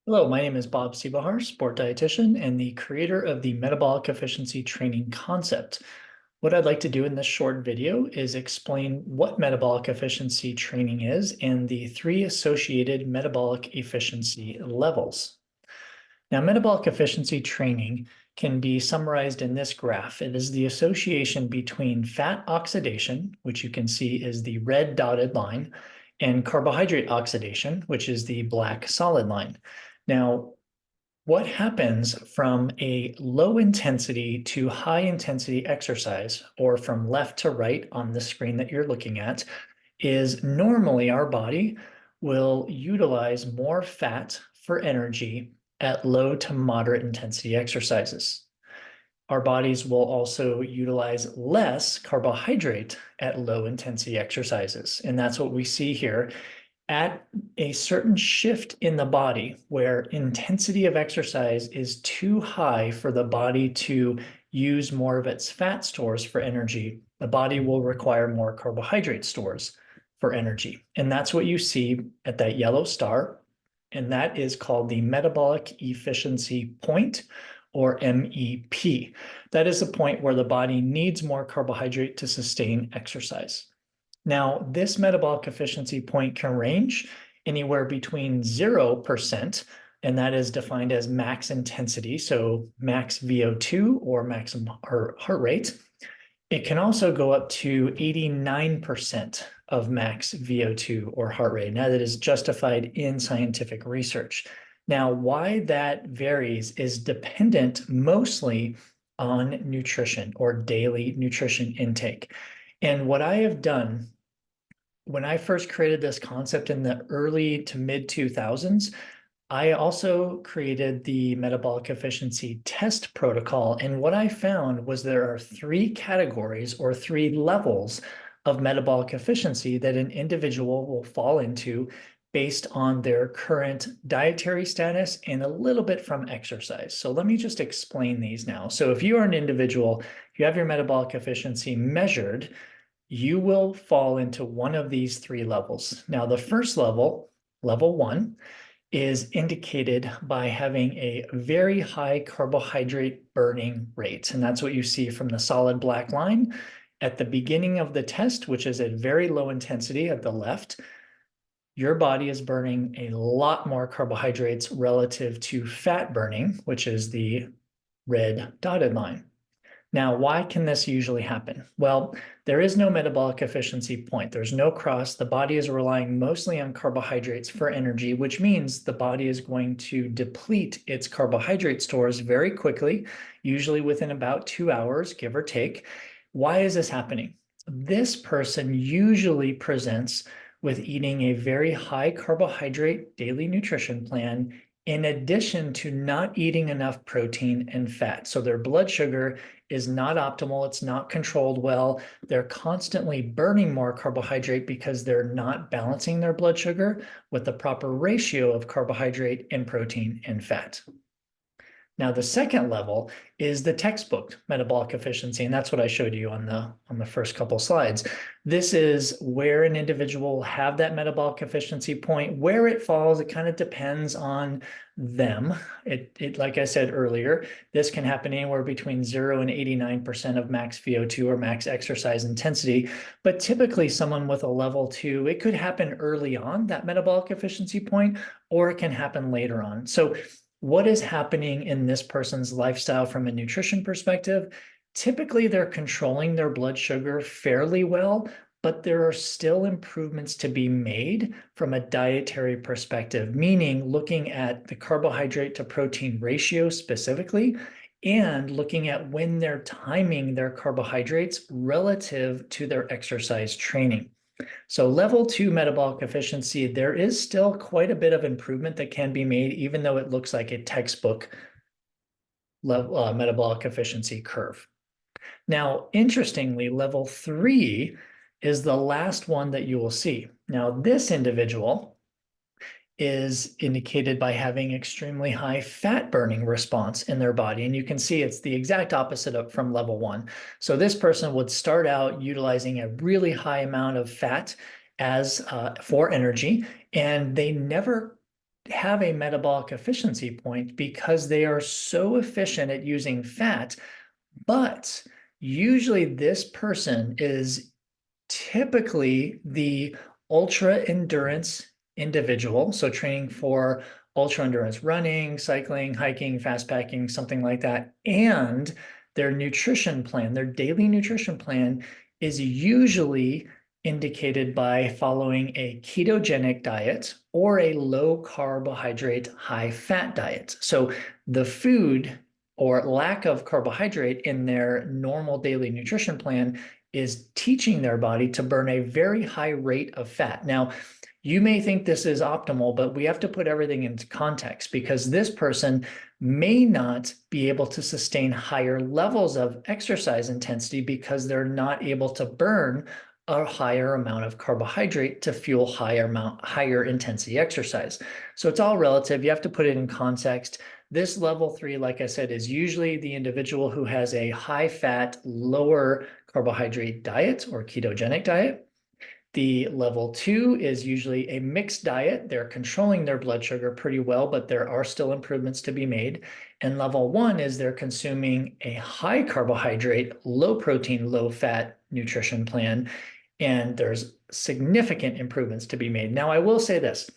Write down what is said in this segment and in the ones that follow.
Hello, my name is Bob Siebehar, sport dietitian and the creator of the metabolic efficiency training concept. What I'd like to do in this short video is explain what metabolic efficiency training is and the three associated metabolic efficiency levels. Now, metabolic efficiency training can be summarized in this graph. It is the association between fat oxidation, which you can see is the red dotted line, and carbohydrate oxidation, which is the black solid line. Now, what happens from a low intensity to high intensity exercise, or from left to right on the screen that you're looking at, is normally our body will utilize more fat for energy at low to moderate intensity exercises. Our bodies will also utilize less carbohydrate at low intensity exercises. And that's what we see here at a certain shift in the body where intensity of exercise is too high for the body to use more of its fat stores for energy, the body will require more carbohydrate stores for energy. And that's what you see at that yellow star. And that is called the metabolic efficiency point, or MEP. That is the point where the body needs more carbohydrate to sustain exercise. Now, this metabolic efficiency point can range anywhere between 0%, and that is defined as max intensity, so max VO2 or maximum heart rate. It can also go up to 89% of max VO2 or heart rate. Now, that is justified in scientific research. Now, why that varies is dependent mostly on nutrition or daily nutrition intake. And what I have done when I first created this concept in the early to mid 2000s, I also created the metabolic efficiency test protocol. And what I found was there are three categories or three levels of metabolic efficiency that an individual will fall into based on their current dietary status and a little bit from exercise. So let me just explain these now. So if you are an individual, you have your metabolic efficiency measured, you will fall into one of these three levels. Now, the first level, level one, is indicated by having a very high carbohydrate burning rate. And that's what you see from the solid black line at the beginning of the test, which is at very low intensity at the left. Your body is burning a lot more carbohydrates relative to fat burning, which is the red dotted line. Now, why can this usually happen? Well, there is no metabolic efficiency point. There's no cross. The body is relying mostly on carbohydrates for energy, which means the body is going to deplete its carbohydrate stores very quickly, usually within about 2 hours, give or take. Why is this happening? This person usually presents with eating a very high carbohydrate daily nutrition plan in addition to not eating enough protein and fat. So their blood sugar is not optimal. It's not controlled well. They're constantly burning more carbohydrate because they're not balancing their blood sugar with the proper ratio of carbohydrate and protein and fat. Now, the second level is the textbook metabolic efficiency, and that's what I showed you on the first couple slides. This is where an individual will have that metabolic efficiency point. Where it falls, it kind of depends on them. Like I said earlier, this can happen anywhere between 0 and 89% of max VO2 or max exercise intensity. But typically, someone with a level 2, it could happen early on, that metabolic efficiency point, or it can happen later on. So what is happening in this person's lifestyle from a nutrition perspective? Typically, they're controlling their blood sugar fairly well, but there are still improvements to be made from a dietary perspective, meaning looking at the carbohydrate to protein ratio specifically, and looking at when they're timing their carbohydrates relative to their exercise training. So level 2 metabolic efficiency, there is still quite a bit of improvement that can be made, even though it looks like a textbook level, metabolic efficiency curve. Now, interestingly, level 3 is the last one that you will see. Now, this individual is indicated by having extremely high fat burning response in their body. And you can see it's the exact opposite from level 1. So this person would start out utilizing a really high amount of fat as for energy, and they never have a metabolic efficiency point because they are so efficient at using fat, but usually this person is typically the ultra endurance individual, so training for ultra endurance running, cycling, hiking, fast packing, something like that, and their nutrition plan, their daily nutrition plan is usually indicated by following a ketogenic diet or a low carbohydrate, high fat diet. So the food or lack of carbohydrate in their normal daily nutrition plan is teaching their body to burn a very high rate of fat. Now, you may think this is optimal, but we have to put everything into context because this person may not be able to sustain higher levels of exercise intensity because they're not able to burn a higher amount of carbohydrate to fuel higher intensity exercise. So it's all relative. You have to put it in context. This level 3, like I said, is usually the individual who has a high fat, lower carbohydrate diet or ketogenic diet. The level 2 is usually a mixed diet. They're controlling their blood sugar pretty well, but there are still improvements to be made. And level 1 is they're consuming a high carbohydrate, low protein, low fat nutrition plan. And there's significant improvements to be made. Now, I will say this.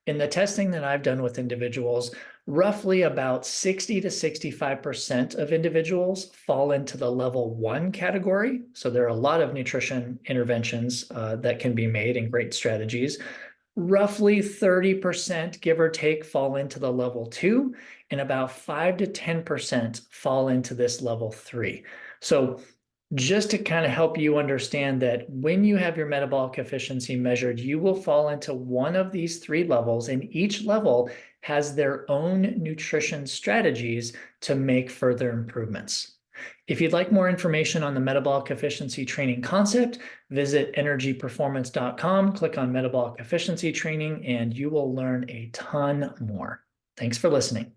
In the testing that I've done with individuals, roughly about 60 to 65% of individuals fall into the level 1 category. So there are a lot of nutrition interventions that can be made and great strategies. Roughly 30%, give or take, fall into the level 2, and about 5 to 10% fall into this level 3. So just to kind of help you understand that when you have your metabolic efficiency measured, you will fall into one of these 3 levels, and each level has their own nutrition strategies to make further improvements. If you'd like more information on the metabolic efficiency training concept, visit energyperformance.com, click on metabolic efficiency training, and you will learn a ton more. Thanks for listening.